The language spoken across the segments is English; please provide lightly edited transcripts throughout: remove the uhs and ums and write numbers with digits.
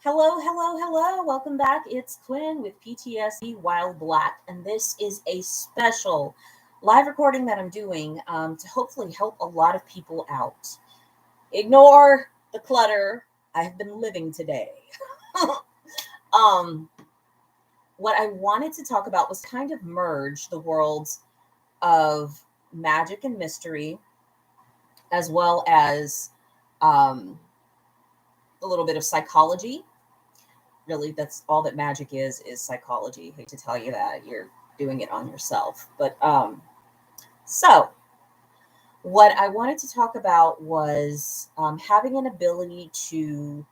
Hello, hello, hello. Welcome back. It's Quinn with PTSD While Black, and this is a special live recording that I'm doing to hopefully help a lot of people out. Ignore the clutter. I have been living today. um, what I wanted to talk about was kind of merge the worlds of magic and mystery, as well as um, a little bit of psychology. Really, that's all that magic is psychology. Hate to tell you that, you're doing it on yourself. But what I wanted to talk about was having an ability to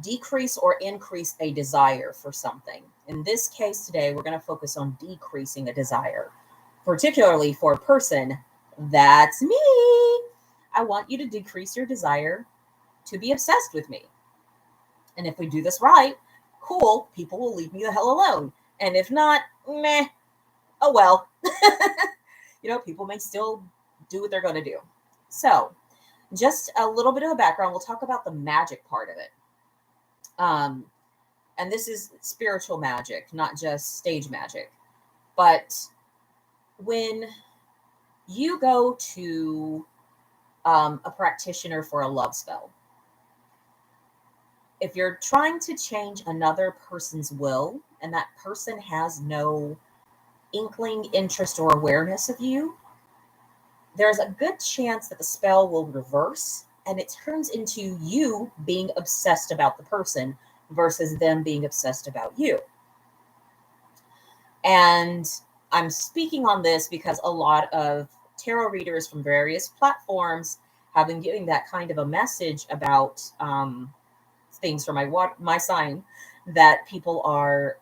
decrease or increase a desire for something. In this case today, we're going to focus on decreasing a desire, particularly for a person. That's me. I want you to decrease your desire to be obsessed with me. And if we do this right, cool, people will leave me the hell alone. And if not, meh, oh well. People may still do what they're going to do. So, just a little bit of a background. We'll talk about the magic part of it. Um, and this is spiritual magic, not just stage magic. But when you go to a practitioner for a love spell, if you're trying to change another person's will and that person has no inkling, interest, or awareness of you, there's a good chance that the spell will reverse and it turns into you being obsessed about the person versus them being obsessed about you. And I'm speaking on this because a lot of tarot readers from various platforms have been giving that kind of a message about things for my sign, that people are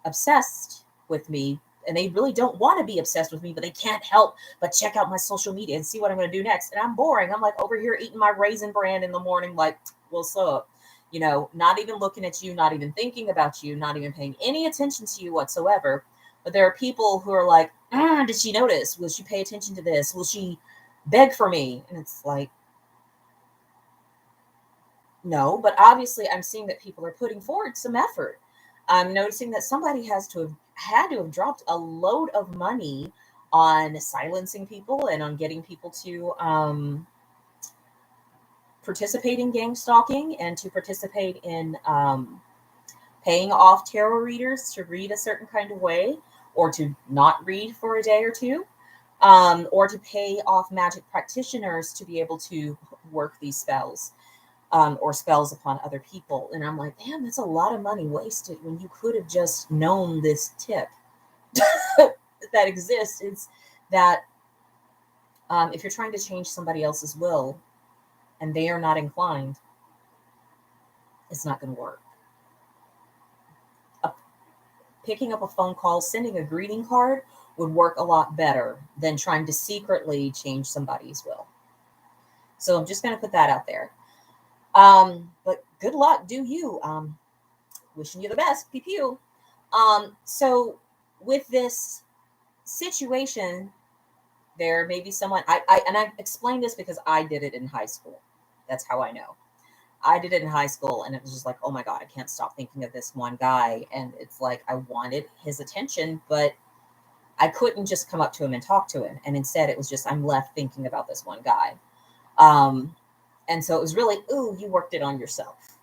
obsessed with me, and they really don't want to be obsessed with me, but they can't help but check out my social media and see what I'm going to do next. And I'm boring. I'm like over here eating my raisin bran in the morning, like, what's up? Not even looking at you, not even thinking about you, not even paying any attention to you whatsoever. But there are people who are like, did she notice? Will she pay attention to this? Will she beg for me? And it's like, no, but obviously I'm seeing that people are putting forward some effort. I'm noticing that somebody had to have dropped a load of money on silencing people and on getting people to participate in gang stalking and to participate in paying off tarot readers to read a certain kind of way, or to not read for a day or two, or to pay off magic practitioners to be able to work these spells. Or spells upon other people. And I'm like, damn, that's a lot of money wasted when you could have just known this tip that exists. It's that if you're trying to change somebody else's will and they are not inclined, it's not going to work. Picking up a phone call, sending a greeting card would work a lot better than trying to secretly change somebody's will. So I'm just going to put that out there. But good luck, do you. Wishing you the best. Pew pew. So with this situation, there may be someone I explained this because I did it in high school. That's how I know. I did it in high school, and it was just like, oh my God, I can't stop thinking of this one guy. And it's like I wanted his attention, but I couldn't just come up to him and talk to him. And instead it was just I'm left thinking about this one guy. And so it was really, ooh, you worked it on yourself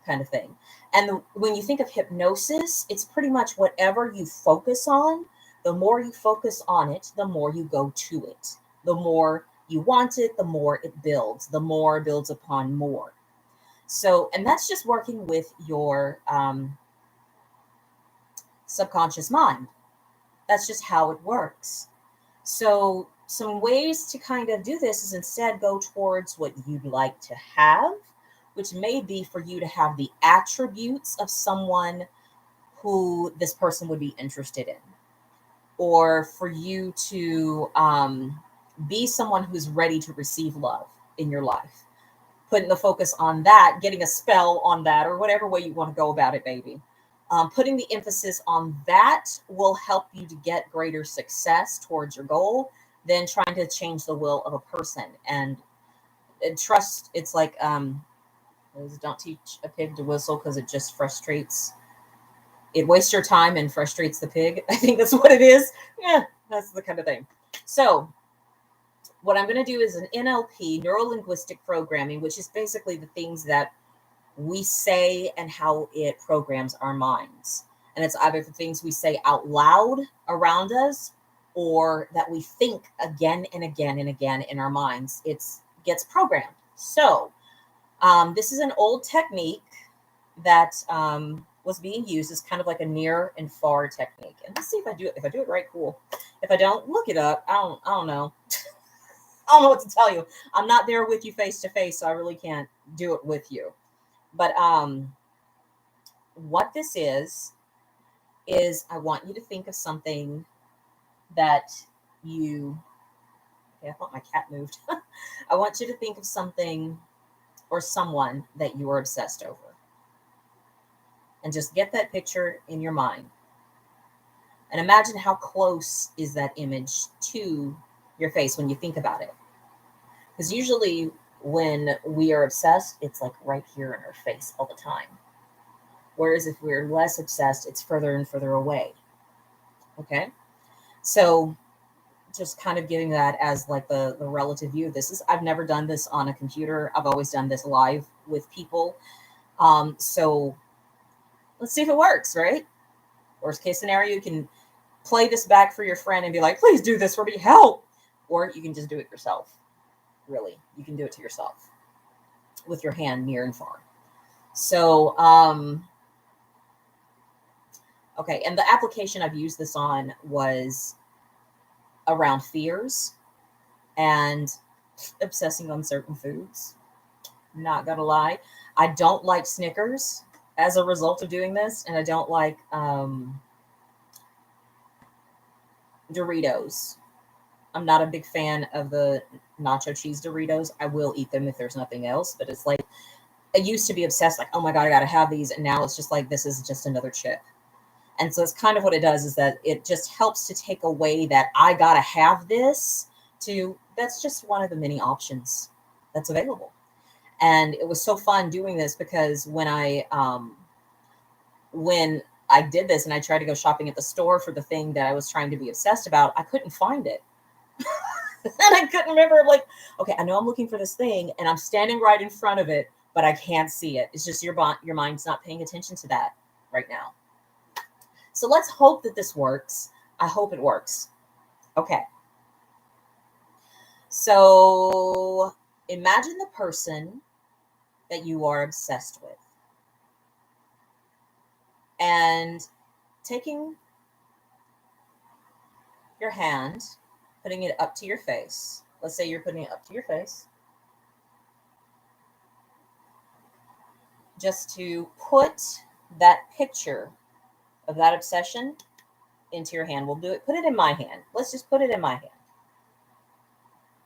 kind of thing. And when you think of hypnosis, it's pretty much whatever you focus on, the more you focus on it, the more you go to it. The more you want it, the more it builds. The more builds upon more. So, and that's just working with your subconscious mind. That's just how it works. So some ways to kind of do this is instead go towards what you'd like to have, which may be for you to have the attributes of someone who this person would be interested in, or for you to be someone who's ready to receive love in your life. Putting the focus on that, getting a spell on that, or whatever way you want to go about it, baby. Putting the emphasis on that will help you to get greater success towards your goal than trying to change the will of a person. And trust, it's like is don't teach a pig to whistle because it just frustrates. It wastes your time and frustrates the pig. I think that's what it is. Yeah, that's the kind of thing. So what I'm going to do is an NLP, neuro-linguistic programming, which is basically the things that we say and how it programs our minds. And it's either the things we say out loud around us or that we think again and again and again in our minds. It gets programmed. So this is an old technique that was being used as kind of like a near and far technique. And let's see if I do it. If I do it right, cool. If I don't, look it up. I don't know. I don't know what to tell you. I'm not there with you face to face, so I really can't do it with you. But what this is I want you to think of something that you. Okay, I thought my cat moved. I want you to think of something or someone that you are obsessed over. And just get that picture in your mind. And imagine how close is that image to your face when you think about it. Because usually when we are obsessed, it's like right here in our face all the time. Whereas if we're less obsessed, it's further and further away. Okay? So just kind of giving that as like the relative view of this is, I've never done this on a computer. I've always done this live with people. So let's see if it works, right? Worst case scenario, you can play this back for your friend and be like, please do this for me, help. Or you can just do it yourself. Really, you can do it to yourself with your hand near and far. So, okay. And the application I've used this on was around fears and obsessing on certain foods. Not gonna lie. I don't like Snickers as a result of doing this. And I don't like Doritos. I'm not a big fan of the nacho cheese Doritos. I will eat them if there's nothing else, but it's like, I used to be obsessed, like, oh my God, I gotta have these. And now it's just like, this is just another chip. And so it's kind of what it does is that it just helps to take away that I gotta have this to, that's just one of the many options that's available. And it was so fun doing this because when I did this and I tried to go shopping at the store for the thing that I was trying to be obsessed about, I couldn't find it. And I couldn't remember, like, okay, I know I'm looking for this thing and I'm standing right in front of it, but I can't see it. It's just your mind's not paying attention to that right now. So let's hope that this works. I hope it works. Okay. So imagine the person that you are obsessed with. And taking your hand, putting it up to your face. Let's say you're putting it up to your face. Just to put that picture of that obsession into your hand. We'll do it. Put it in my hand. Let's just put it in my hand.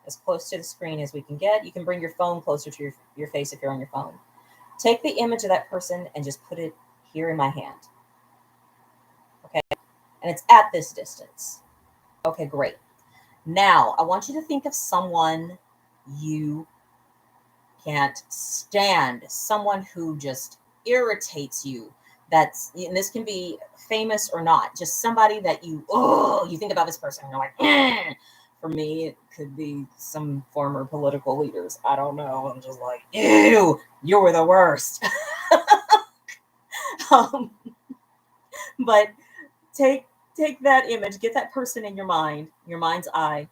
As close to the screen as we can get. You can bring your phone closer to your face if you're on your phone. Take the image of that person and just put it here in my hand. Okay? And it's at this distance. Okay, great. Now, I want you to think of someone you can't stand, someone who just irritates you. And this can be famous or not, just somebody that you think about this person and you're like, eh. For me, it could be some former political leaders. I don't know. I'm just like, ew, you were the worst. But take that image, get that person in your mind's eye,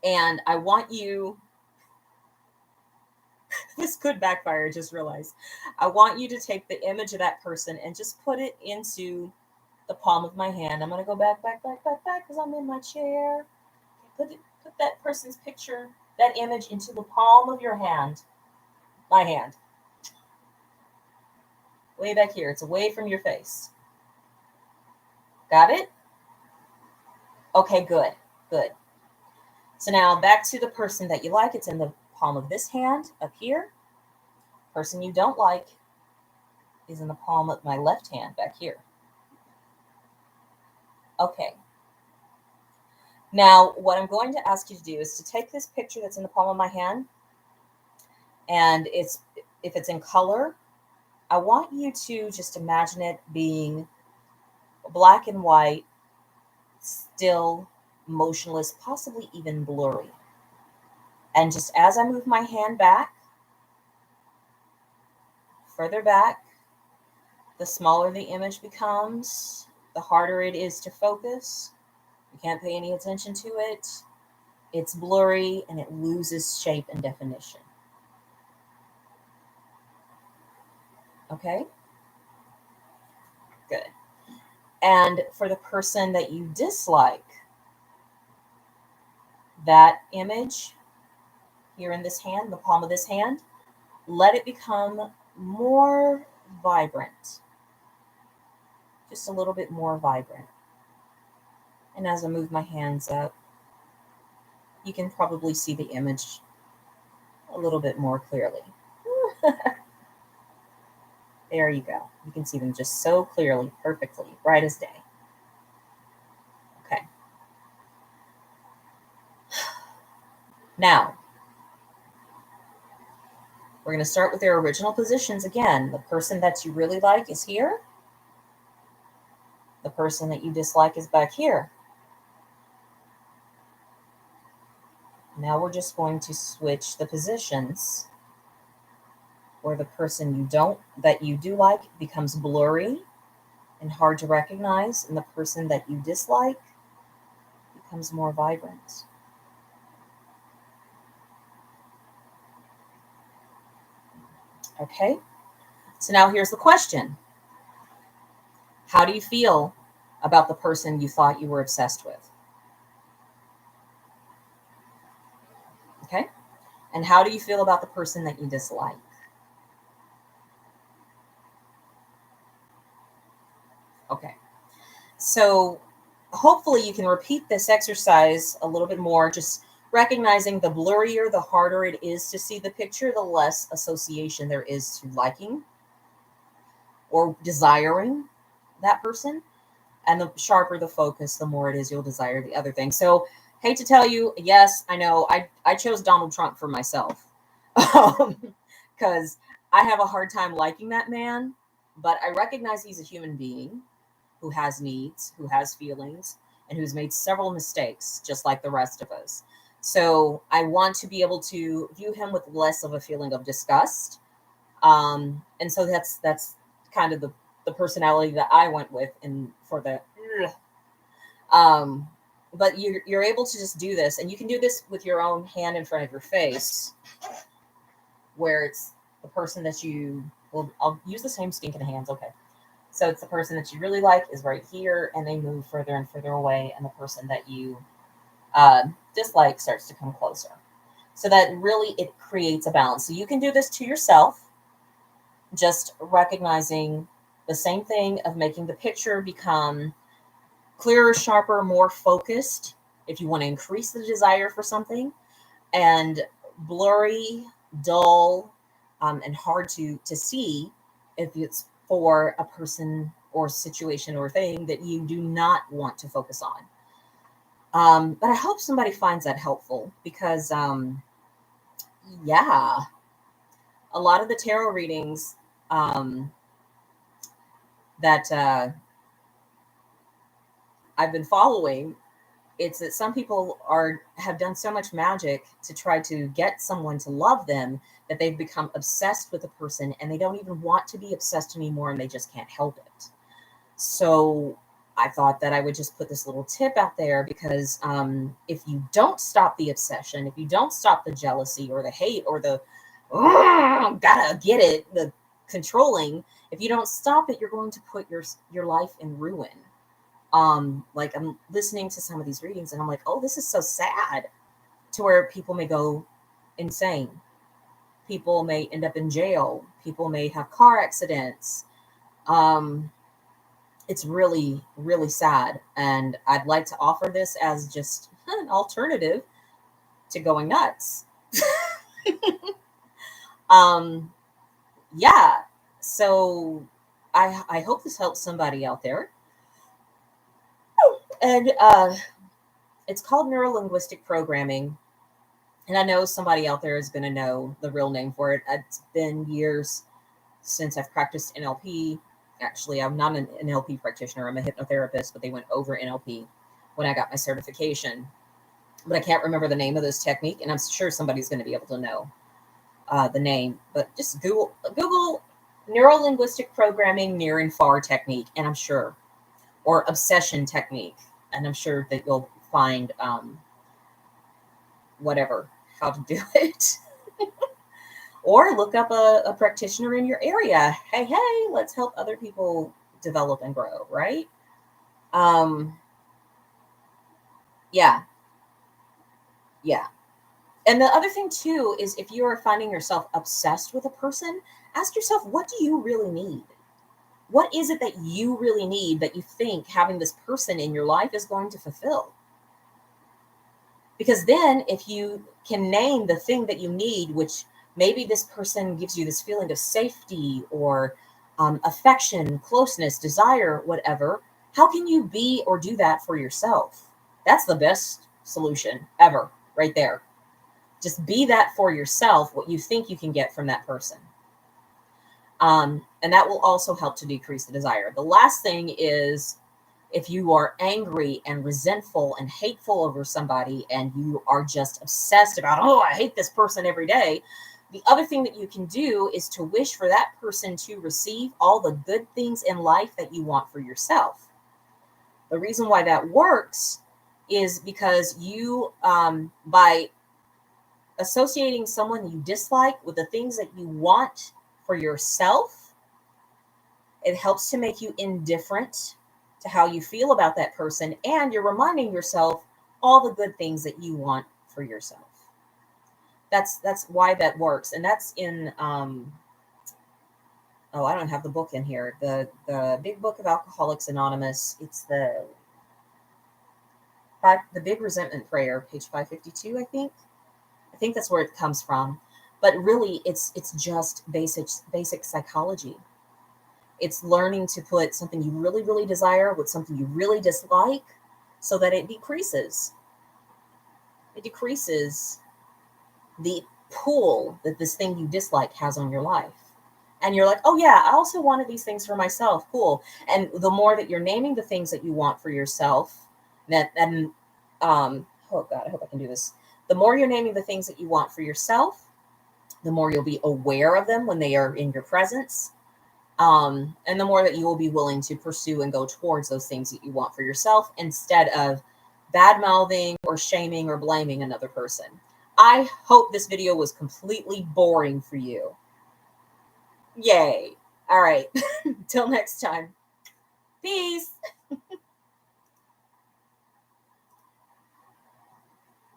and I want you, this could backfire, I just realized. I want you to take the image of that person and just put it into the palm of my hand. I'm going to go back, because I'm in my chair. Put that person's picture, that image into the palm of your hand. My hand. Way back here. It's away from your face. Got it? Okay, good. Good. So now back to the person that you like. It's in the palm of this hand up here. Person you don't like is in the palm of my left hand back here. Okay. Now, what I'm going to ask you to do is to take this picture that's in the palm of my hand, and it's if it's in color, I want you to just imagine it being black and white, still motionless, possibly even blurry. And just as I move my hand back, further back, the smaller the image becomes, the harder it is to focus. You can't pay any attention to it. It's blurry and it loses shape and definition. Okay? Good. And for the person that you dislike, that image here in this hand, the palm of this hand, let it become more vibrant. Just a little bit more vibrant. And as I move my hands up, you can probably see the image a little bit more clearly. There you go. You can see them just so clearly, perfectly, bright as day. Okay. Now, we're going to start with their original positions again. The person that you really like is here. The person that you dislike is back here. Now we're just going to switch the positions where the person that you do like becomes blurry and hard to recognize, and the person that you dislike becomes more vibrant. Okay, so now here's the question. How do you feel about the person you thought you were obsessed with? Okay, and how do you feel about the person that you dislike? Okay, so hopefully you can repeat this exercise a little bit more, just recognizing the blurrier, the harder it is to see the picture, the less association there is to liking or desiring that person. And the sharper the focus, the more it is you'll desire the other thing. So hate to tell you, yes, I know I chose Donald Trump for myself because I have a hard time liking that man, but I recognize he's a human being who has needs, who has feelings, and who's made several mistakes, just like the rest of us. So I want to be able to view him with less of a feeling of disgust. And so that's kind of the personality that I went with and for the but you're able to just do this, and you can do this with your own hand in front of your face, where it's the person that I'll use the same stinking hands. Okay. So it's the person that you really like is right here, and they move further and further away, and the person that you dislike starts to come closer. So that really, it creates a balance. So you can do this to yourself, just recognizing the same thing of making the picture become clearer, sharper, more focused, if you want to increase the desire for something, and blurry, dull, and hard to see if it's for a person or situation or thing that you do not want to focus on. But I hope somebody finds that helpful because, yeah, a lot of the tarot readings that I've been following, it's that some people have done so much magic to try to get someone to love them that they've become obsessed with a person and they don't even want to be obsessed anymore and they just can't help it. So I thought that I would just put this little tip out there because if you don't stop the obsession, if you don't stop the jealousy or the hate or the gotta get it, the controlling, if you don't stop it, you're going to put your life in ruin. Like I'm listening to some of these readings and I'm like, oh, this is so sad, to where people may go insane. People may end up in jail. People may have car accidents. It's really, really sad. And I'd like to offer this as just an alternative to going nuts. Yeah. So I hope this helps somebody out there. And it's called neurolinguistic programming. And I know somebody out there is going to know the real name for it. It's been years since I've practiced NLP. Actually, I'm not an NLP practitioner. I'm a hypnotherapist, but they went over NLP when I got my certification. But I can't remember the name of this technique, and I'm sure somebody's going to be able to know the name. But just Google neuro linguistic programming near and far technique, and I'm sure, or obsession technique, and I'm sure that you'll find whatever, how to do it. Or look up a practitioner in your area. Hey, let's help other people develop and grow, right? Um, yeah, yeah. And the other thing too is if you are finding yourself obsessed with a person, ask yourself, what do you really need? What is it that you really need that you think having this person in your life is going to fulfill? Because then if you can name the thing that you need, which maybe this person gives you this feeling of safety or affection, closeness, desire, whatever, how can you be or do that for yourself? That's the best solution ever, right there. Just be that for yourself, what you think you can get from that person. And that will also help to decrease the desire. The last thing is, if you are angry and resentful and hateful over somebody and you are just obsessed about, oh, I hate this person every day, the other thing that you can do is to wish for that person to receive all the good things in life that you want for yourself. The reason why that works is because you, by associating someone you dislike with the things that you want for yourself, it helps to make you indifferent to how you feel about that person, and you're reminding yourself all the good things that you want for yourself. That's why that works, and that's in oh, I don't have the book in here. The big book of Alcoholics Anonymous. It's the big resentment prayer, page 552, I think. I think that's where it comes from. But really, it's just basic psychology. It's learning to put something you really, really desire with something you really dislike so that it decreases. It decreases the pull that this thing you dislike has on your life. And you're like, oh yeah, I also wanted these things for myself. Cool. And the more that you're naming the things that you want for yourself, oh God, I hope I can do this. The more you're naming the things that you want for yourself, the more you'll be aware of them when they are in your presence. And the more that you will be willing to pursue and go towards those things that you want for yourself instead of bad mouthing or shaming or blaming another person. I hope this video was completely boring for you. Yay. All right. Till next time. Peace.